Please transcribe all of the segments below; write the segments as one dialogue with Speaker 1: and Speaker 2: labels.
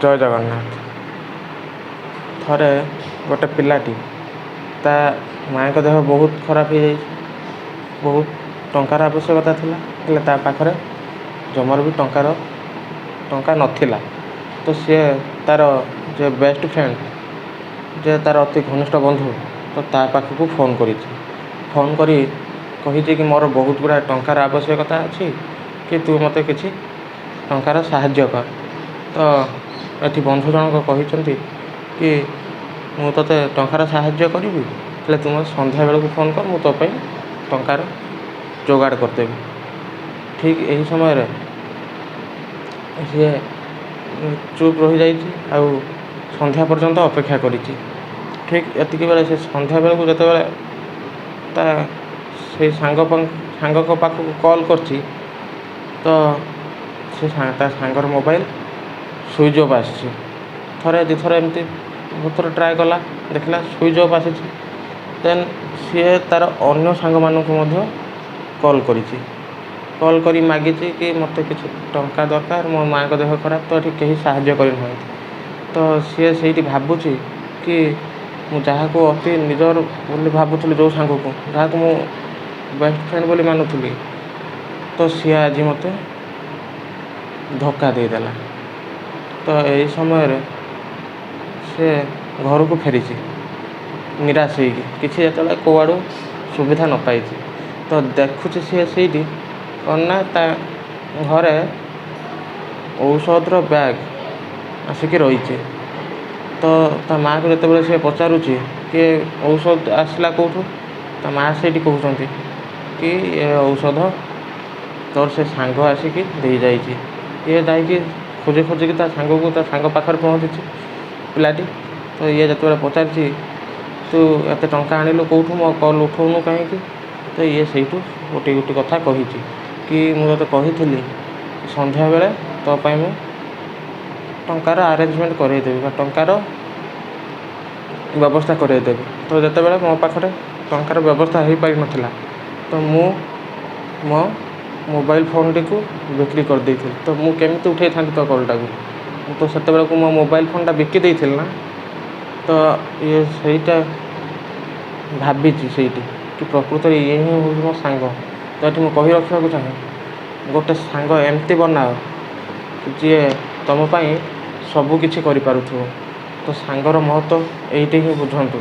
Speaker 1: ଜୟ ଜଗନ୍ନାଥ। ଥରେ ଗୋଟେ ପିଲାଟି ତା ମାଆଙ୍କ ଦେହ ବହୁତ ଖରାପ ହେଇଯାଇଛି। ବହୁତ ଟଙ୍କାର ଆବଶ୍ୟକତା ଥିଲା, ହେଲେ ତା ପାଖରେ ଜମାରୁ ବି ଟଙ୍କା ନଥିଲା। ତ ସିଏ ତା'ର ଯେ ବେଷ୍ଟ ଫ୍ରେଣ୍ଡ, ଯେ ତା'ର ଅତି ଘନିଷ୍ଠ ବନ୍ଧୁ, ତ ତା ପାଖକୁ ଫୋନ୍ କରିଛି। ଫୋନ୍ କରି କହିଛି କି ମୋର ବହୁତ ଗୁଡ଼ାଏ ଟଙ୍କାର ଆବଶ୍ୟକତା ଅଛି, କି ତୁ ମୋତେ କିଛି ଟଙ୍କାର ସାହାଯ୍ୟ କର। ତ ଏଠି ବନ୍ଧୁ ଜଣକ କହିଛନ୍ତି କି ମୁଁ ତୋତେ ଟଙ୍କାର ସାହାଯ୍ୟ କରିବି, ହେଲେ ତୁ ମୋତେ ସନ୍ଧ୍ୟାବେଳକୁ ଫୋନ୍ କର, ମୁଁ ତୋ ପାଇଁ ଟଙ୍କାର ଯୋଗାଡ଼ କରିଦେବି। ଠିକ୍ ଏହି ସମୟରେ ସିଏ ଚୁପ୍ ରହିଯାଇଛି ଆଉ ସନ୍ଧ୍ୟା ପର୍ଯ୍ୟନ୍ତ ଅପେକ୍ଷା କରିଛି। ଠିକ୍ ଏତିକି ବେଳେ ସେ ସନ୍ଧ୍ୟାବେଳକୁ ଯେତେବେଳେ ସେଇ ସାଙ୍ଗଙ୍କ ପାଖକୁ କଲ୍ କରିଛି, ତ ସେ ତା ସାଙ୍ଗର ମୋବାଇଲ୍ ସୁଇଚ୍ ଅଫ୍ ଆସିଛି। ଥରେ ଦୁଇଥର ଏମିତି ବହୁତ ଥର ଟ୍ରାଏ କଲା, ଦେଖିଲା ସୁଇଚ୍ ଅଫ୍ ଆସିଛି। ଦେନ୍ ସିଏ ତା'ର ଅନ୍ୟ ସାଙ୍ଗମାନଙ୍କୁ ମଧ୍ୟ କଲ୍ କରିଛି। କଲ୍ କରି ମାଗିଛି କି ମୋତେ କିଛି ଟଙ୍କା ଦରକାର, ମୋ ମାଆଙ୍କ ଦେହ ଖରାପ, ତ ଏଠି କେହି ସାହାଯ୍ୟ କରିନାହାନ୍ତି। ତ ସିଏ ସେଇଠି ଭାବୁଛି କି ମୁଁ ଯାହାକୁ ଅତି ନିଜର ବୋଲି ଭାବୁଥିଲି, ଯେଉଁ ସାଙ୍ଗକୁ, ଯାହାକୁ ମୁଁ ବେଷ୍ଟ ଫ୍ରେଣ୍ଡ ବୋଲି ମାନୁଥିଲି, ତ ସିଏ ଆଜି ମୋତେ ଧୋକା ଦେଇଦେଲା। ତ ଏହି ସମୟରେ ସେ ଘରକୁ ଫେରିଛି ନିରାଶ ହେଇକି, କିଛି ଯେତେବେଳେ କୁଆଡ଼ୁ ସୁବିଧା ନ ପାଇଛି। ତ ଦେଖୁଛି ସିଏ ସେଇଠି କ'ଣ ନା ତା ଘରେ ଔଷଧର ବ୍ୟାଗ୍ ଆସିକି ରହିଛି। ତ ତା ମାଆକୁ ଯେତେବେଳେ ସିଏ ପଚାରୁଛି କି ଔଷଧ ଆସିଲା କେଉଁଠୁ, ତା ମାଆ ସେଇଠି କହୁଛନ୍ତି କି ଏ ଔଷଧ ତୋର ସେ ସାଙ୍ଗ ଆସିକି ଦେଇଯାଇଛି। ଇଏ ଯାଇକି ଖୋଜିକି ତା ସାଙ୍ଗ ପାଖରେ ପହଞ୍ଚିଛି ପିଲାଟି। ତ ଇଏ ଯେତେବେଳେ ପଚାରିଛି ତୁ ଏତେ ଟଙ୍କା ଆଣିଲୁ କେଉଁଠୁ, ମୋ କଲ୍ ଉଠଉନୁ କାହିଁକି, ତ ଇଏ ସେଇଠୁ ଗୋଟିଏ କଥା କହିଛି କି ମୁଁ ତୋତେ କହିଥିଲି ସନ୍ଧ୍ୟାବେଳେ ତୋ ପାଇଁ ମୁଁ ଟଙ୍କାର ଆରେଞ୍ଜମେଣ୍ଟ କରାଇଦେବି ବା ଟଙ୍କାର ବ୍ୟବସ୍ଥା କରାଇଦେବି। ତ ଯେତେବେଳେ ମୋ ପାଖରେ ଟଙ୍କାର ବ୍ୟବସ୍ଥା ହୋଇପାରିନଥିଲା, ତ ମୁଁ ମୋ ମୋବାଇଲ୍ ଫୋନ୍ଟିକୁ ବିକ୍ରି କରିଦେଇଥିଲି। ତ ମୁଁ କେମିତି ଉଠାଇଥାନ୍ତି ତୋ କଲ୍ଟାକୁ, ମୁଁ ତ ସେତେବେଳକୁ ମୋ ମୋବାଇଲ୍ ଫୋନ୍ଟା ବିକି ଦେଇଥିଲି ନା। ତ ଇଏ ସେଇଟା ଭାବିଛି ସେଇଠି କି ପ୍ରକୃତରେ ଇଏ ହିଁ ହେଉଛି ମୋ ସାଙ୍ଗ। ତ ଏଠି ମୁଁ କହି ରଖିବାକୁ ଚାହେଁ, ଗୋଟେ ସାଙ୍ଗ ଏମିତି ବନାଅ ଯିଏ ତୁମ ପାଇଁ ସବୁ କିଛି କରିପାରୁଥିବ। ତ ସାଙ୍ଗର ମହତ୍ତ୍ୱ ଏଇଠି ହିଁ ବୁଝନ୍ତୁ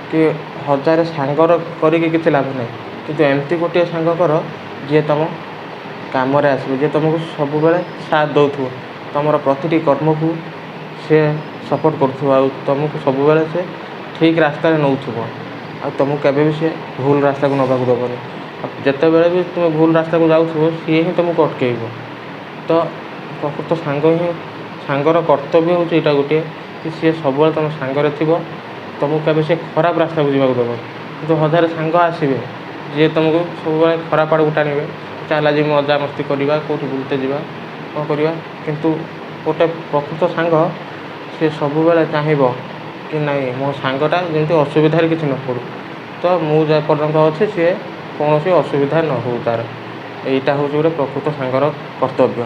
Speaker 1: କି ହଜାରେ ସାଙ୍ଗର କରିକି କିଛି ଲାଭ ନାହିଁ, କିନ୍ତୁ ଏମିତି ଗୋଟିଏ ସାଙ୍ଗ କର ଯିଏ ତୁମ କାମରେ ଆସିବ, ଯିଏ ତୁମକୁ ସବୁବେଳେ ସାଥ ଦେଉଥିବ, ତୁମର ପ୍ରତିଟି କର୍ମକୁ ସେ ସପୋର୍ଟ କରୁଥିବ, ଆଉ ତୁମକୁ ସବୁବେଳେ ସେ ଠିକ୍ ରାସ୍ତାରେ ନେଉଥିବ, ଆଉ ତୁମକୁ କେବେ ବି ସେ ଭୁଲ ରାସ୍ତାକୁ ନେବାକୁ ଦେବନି। ଯେତେବେଳେ ବି ତୁମେ ଭୁଲ ରାସ୍ତାକୁ ଯାଉଥିବ, ସିଏ ହିଁ ତୁମକୁ ଅଟକାଇବ। ତ ପ୍ରକୃତ ସାଙ୍ଗର କର୍ତ୍ତବ୍ୟ ହେଉଛି ଏଇଟା ଗୋଟିଏ କି ସିଏ ସବୁବେଳେ ତୁମ ସାଙ୍ଗରେ ଥିବ, ତୁମକୁ କେବେ ସେ ଖରାପ ରାସ୍ତାକୁ ଯିବାକୁ ଦେବନି। କିନ୍ତୁ ହଜାରେ ସାଙ୍ଗ ଆସିବେ ଯିଏ ତୁମକୁ ସବୁବେଳେ ଖରାପ ଆଡ଼କୁ ଟାଣିବେ, ଚାଲ ଆଜି ମଜାମସ୍ତି କରିବା, କେଉଁଠି ବୁଲତେ ଯିବା, କ'ଣ କରିବା। କିନ୍ତୁ ଗୋଟେ ପ୍ରକୃତ ସାଙ୍ଗ ସିଏ ସବୁବେଳେ ଚାହିଁବ କି ନାଇଁ ମୋ ସାଙ୍ଗଟା ଯେମିତି ଅସୁବିଧାରେ କିଛି ନ ପଡ଼ୁ, ତ ମୁଁ ଯେ ପର୍ଯ୍ୟନ୍ତ ଅଛି ସିଏ କୌଣସି ଅସୁବିଧା ନ ହେଉ ତା'ର। ଏଇଟା ହେଉଛି ଗୋଟେ ପ୍ରକୃତ ସାଙ୍ଗର କର୍ତ୍ତବ୍ୟ।